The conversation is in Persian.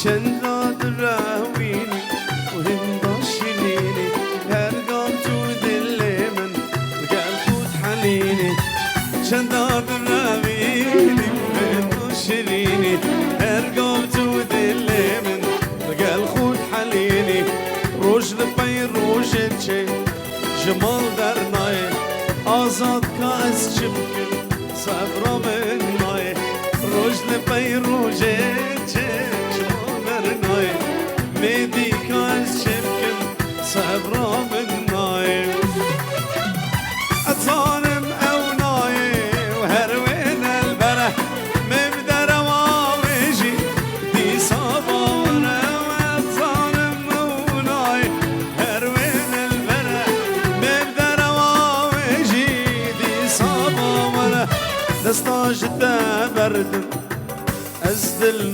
چند دراوینی و هنداشینینی هرگام تو دل من بگل خود حنینی چند دراوینی و هنداشینی هرگام تو دل من بگل خود حنینی روش لپی روشت چه جمال در نای آزاد که از چه بکن صبر من نای روش لپی روشت چه میدی که از چمکن صبر من نای اتانم او نای و هر وین البره مبدر واویجی دی صبانه و اتانم او نای هر وین البره مبدر واویجی دی صبانه دستاش دا بردن از دل